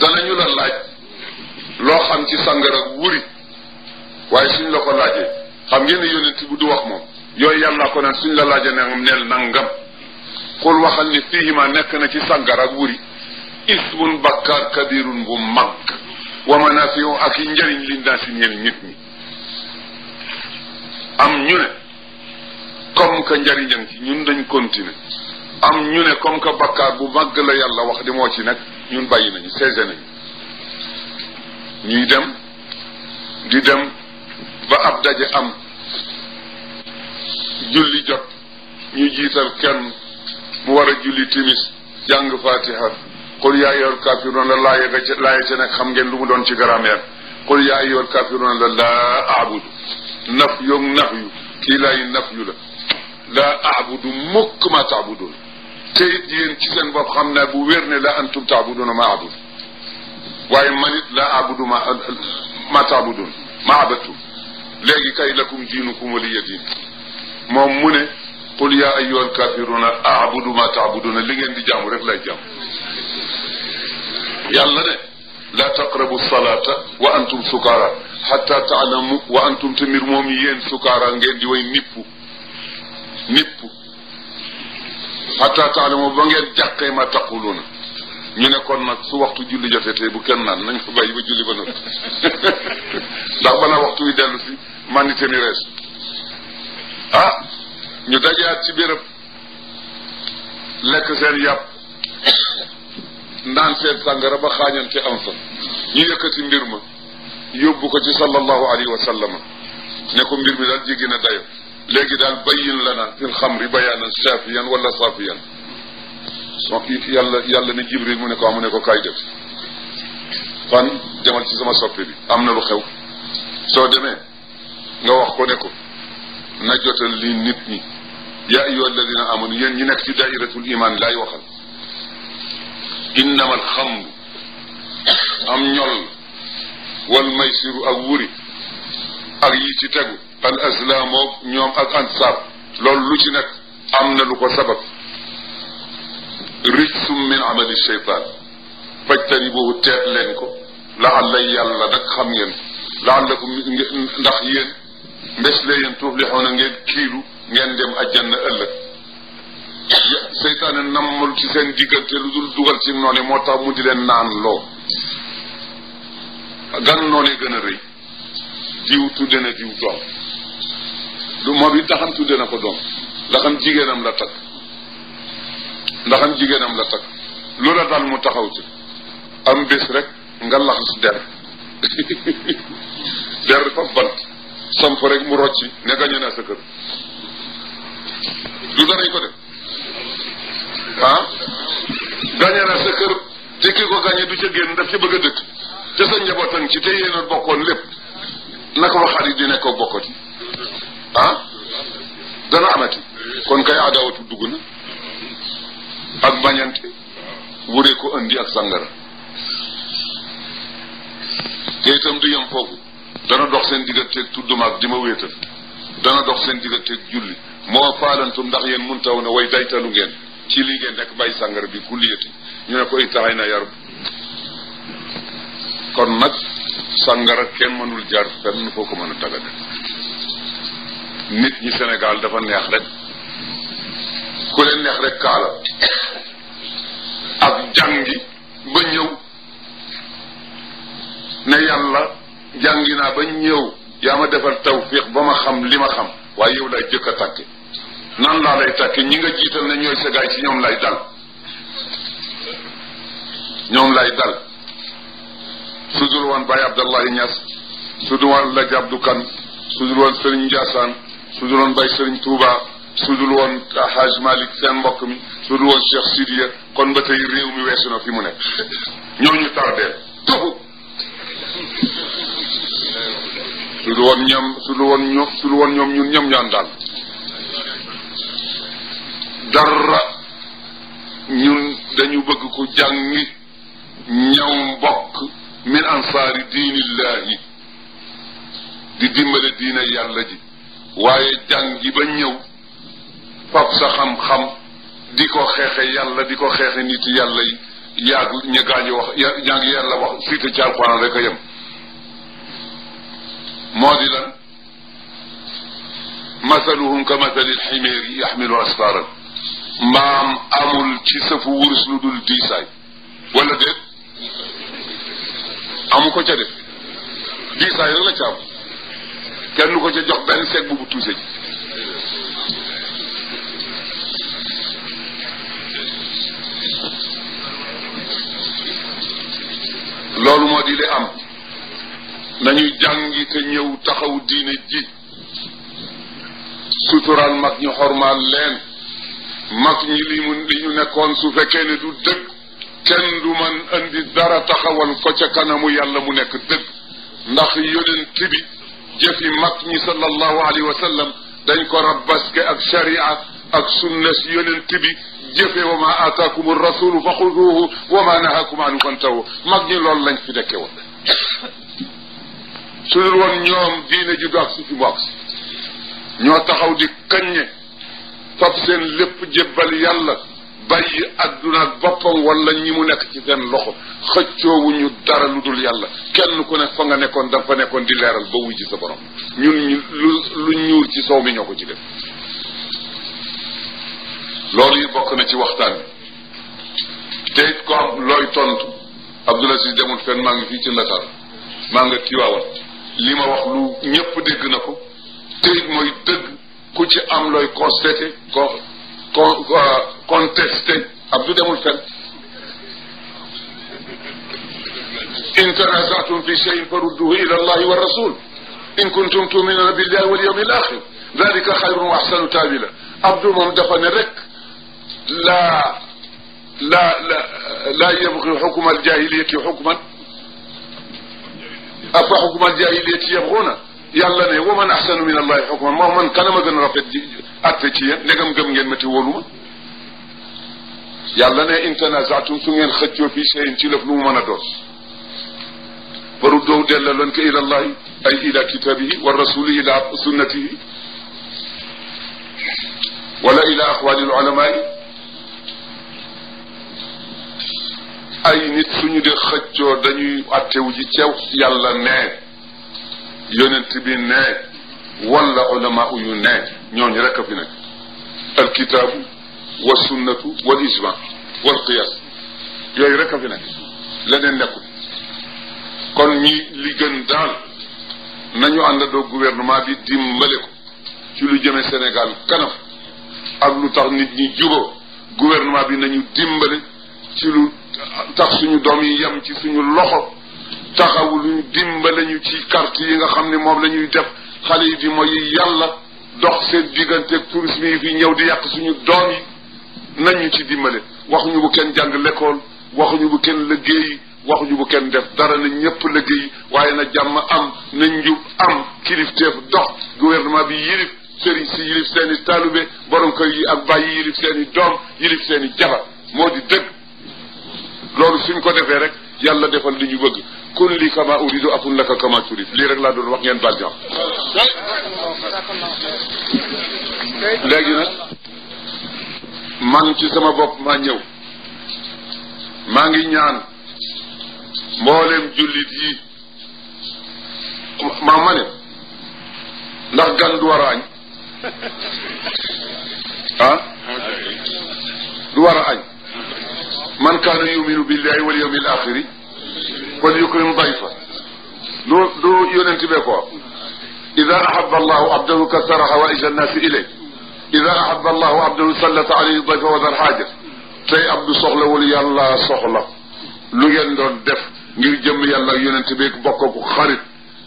danañu la laaj loo xam ci sàngara ak wuri waaye suñ la ko laajee xam ngeen ne yonent bu du wax moom yooyu yàlla ko naan suñ la laajee ne neel nangam xul waxal ni fiihima nekk na ci sàngara ak wuri ismun bakkaar kabirun bu mag wa manaafiu ak i njëriñ linnaasi ñeel nit ñi am ñu ne comme que njëriñam ci ñun dañ continuer am ñu ne comme que bakkaar bu mag la yàlla wax di moo ci nekk ñun bàyyi nañu seese nañu ñuy dem di dem ba ab daje am julli jot ñu jiital kenn mu war a julli timis jàng fatiha qul yaa ayyuhal kaafiruun la laaye ca nekk xam ngeen lu mu doon ci grammaire qul yaa ayyuhal kaafiruun la laa a'budu naf yoog naf yu kii laay naf yu la laa a'budu mukk ma ta'budun te it yéen ci seen bopp xam naa bu wér ne la antum ta'buduna ma a'budu waaye man it laa a'budu ma ta'budun ma abadtum léegi kay lakum diinukum waliya diin moom mu ne qul yaa ayyuhal kaafiruuna a'budu ma ta'buduna li ngeen di jaamu rek lay jaam yàlla ne laa taqrabu salaata wa antum sukaara hatta ta'lamu wa antum tamir moom yéen sukaara ngeen di way nippu hatta ta'lamu ba ngeen jàqee ma taquluuna ñu ne kon nag su waxtu julli jotee tey bu kenn naan nañ ko bàyyi ba julli ba noppi ndax balaa waxtu wi dellu si mandité ni rees ñu dajaat ci béréb lekk seen yàpp naan seen sàngara ba xaañante am fa ñu yëkkati mbir ma yóbbu ko ci sallallahu alayhi wa sallama ne ko mbir mi daal jéggi na dayo léegi daal bayyin lana fil xamri bayaanan shafiyan wala safiyan so yàlla ne jibril mu ne ko kaay def fan demal ci sama soppe bi am na lu xew soo demee nga wax ko ne ko na jotal li nit ñi yaa ayyuha alladina amanu yéen ñi nekk ci dairatul iman laay waxal innama alxamru am ñol wal maysiru ak wuri ak yi ci tegu al aslaamoog ñoom ak ansaab loolu lu ci nekk am na lu ko sabab rijsum min amali shaytaan fajtanibuhu teet leen ko laalla yàlla nag xam ngeen laallakum ndax yéen mbés la yéen tuflixoona ngeen kiilu ngeen dem àjjana ëllëg seytaane nammul ci seen diggante lu dul dugal ci noone moo tax mu di leen naan loo gan noone gën a rëy diw tudde na diw doom du moom it ndaxam tudde na ko doom ndaxam jigéenam la takk lu la dal mu taxaw ci am bés rek nga laxas der fa bant samp rek mu rocci ne gañe naa sa kër du danañ ko def gañe naa sa kër te ki ko gañe du ca génn daf ca bëgg a dëkk te sa njabootan ci te yéen a bokkoon lépp naka fa xarit di nekk bokkati dana amati kon kay adawatu dugg na ak bañante wuree ko andi ak sàngara te itam du yem foofu dana dox seen digganteeg tudduma ak di ma wéetal dana dox seen digganteeg julli moo faalantum ndax yéen mun taw ne way daytalu ngeen ci lii ngeen nekk bàyyi sàngara bi kulliyati ñu ne ko itaxay na yaru kon nag sàngara kenn mënul jaar fenn foo ko mën a tagade nit ñi Sénégal dafa neex rek ku leen neex rek kaala ak jàngi ba ñëw ne yàlla jàngi naa ba ñëw yaa ma defal tawfiq ba ma xam li ma xam waaye yow lay jëkk a tàkke nan laa lay tàkke ñi nga jiital ne ñooy segaay ci ñoom lay dal su dul woon Baye Abdallahi Niass su dul woon Laj Abdou Kan su dul woon Serigne Ndiassane su dul woon Baye Serigne Touba su dul woon Haj Malick seen mbokk mi su dul woon Cheikh Sidiya kon ba tey réew mi weesu na fi mu nekk ñooñu tardeel toxu su dul woon ñoom ñun ñoom ñaan daal dara ñun dañu bëgg ko jàngi ñaw mbokk min ansaari diinillahi di dimbale diina yàlla ji waaye jàngi ba ñëw fab sa xam-xam di ko xeexe yàlla di ko xeexe nit yàlla yi yaag ña gaañi wax ñaa ngi yàlla wax siite ci alquran rek a yem moo di lan masaluhum ka masali lximeeri yaxmilu asfaaran mbaam amul ci safu wurus lu dul diisaay wala déet amu ko ca def diisaay rek la ca am kenn du ko ca jox benn seeg bu tuuse ji loolu moo di li am nañuy jàngi te ñëw taxaw diine ji suturaal mag ñu xormaal leen mag ñi li ñu nekkoon su fekkee ne du dëgg kenn du man andi dara taxawal ko ca kanamu yàlla mu nekk dëgg ndax yonent bi jëfi mag ñi sallallahu alayhi wa sallam dañ ko rabbaske ak sharia ak sunna si yonent bi jëfe wa ma aataakum rasulu fa xuduuhu wa ma nahakum anhu fantahu mag ñi loolu lañ fi dekke woon su dul woon ñoom diine ju dox si fi mu agsi ñoo taxaw di kaññe fab seen lépp jébbal yàlla bàyyi adduna ak boppam wala ñi mu nekk ci seen loxo xëccoowuñu dara lu dul yàlla kenn ku ne fa nga nekkoon da fa nekkoon di leeral ba wuy ci sa borom ñun lu ñuur ci soow mi ñoo ko ci def loolu yi bokk na ci waxtaan bi te it ko am looy tontu Abdoul Aziz demul fenn maa ngi fii ci Ndakaar maa nga Tiwaawan li ma wax lu ñëpp dégg na ko te it mooy dëgg ku ci am looy constaté contesté Abdou demul fenn in tanazatum fi shay'in farudduhu ila allahi wa rasul in kuntum tuminuna billahi wal yawmil akhir dhalika khayrun wa ahsanu ta'wila Abdou moom dafa ne rek la yabghi hukma al-jahiliyyati hukman afa hukma al-jahiliyyati yabghuna yàlla ne wa man ahsanu min allahi hukman moom man kanama gën a rafet atte ci yéen ndegam gëm ngeen ma te wóoluma yàlla ne in tanaza'tum su ngeen xëccoo fii shay'in ci lëf lu mu mën a doon farudduhu dellaloon ko ila allahi ay ila kitabihi wa rasuli ila sunnatihi wala ila aqwali al-ulama'i ay nit suñu de xëccoo dañuy attewu ji ceew yàlla ne yonent bi ne wala ulama yu ne ñooñu rek a fi nekk alkitaabu wa sunnatu wal ijma wal qiyas yooyu rek a fi nekk leneen nekkul kon ñi li gën daal nañu àndandoo gouvernement bi dimbale ko ci lu jëme Sénégal kanam ak lu tax nit ñi juboo gouvernement bi nañu dimbale ci lu tax suñu doom yi yem ci suñu loxo taxawu luñu dimbale ñu ci carte yi nga xam ne moom la ñuy def xale yi di mooy yàlla dox seen diggante tourisme yi fi ñëw di yàq suñu doom yi nañu ci dimbale waxuñu bu kenn jàng l'école waxuñu bu kenn liggéey waxuñu bu kenn def dara na ñëpp liggéey waaye na jàmm am na njub am kilifteef dox gouvernement bi yilif sëriñ si yilif seen i taalube borom kër yi ak bàyyi yilif seen i doom yilif seen i jabar moo di dëgg loolu suñ ko defee rek yàlla defal li ñu bëgg kun li kama uridu akun laka kama turid lii rek laa doon wax ngeen baal jàmm léegi nag man ci sama bopp maa ñëw maa ngi ñaan mboolem jullit yi ma ne ndax gan du war a añ ah du war a añ man kaana yuminu billahi wal yawmil axiri fal yukrim dayfa du yonent bee ko ida ahaba allahu abdahu kasara hawaïja annaasi ilay ida ahaba allahu abdahu sallata alayhi dayfa wa dal xaaja tey abdu soxlawul yàlla soxla lu ngeen doon def ngir jëm yàlla ak yonent bi bokk ko xarit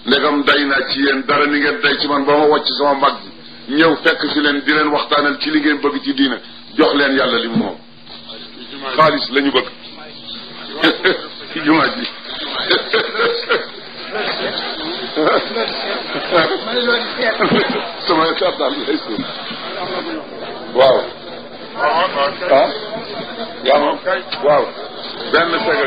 ndegam day naa ci yéen dara ni ngeen day ci man ba ma wàcc sama mag ji ñëw fekk si leen di leen waxtaanal ci li ngeen bëgg ci diina jox leen yàlla li mu moom xaalis la ñu bëgg ci jumaa ji sama état daal lay suuf waaw ah yaa moom waaw benn seconde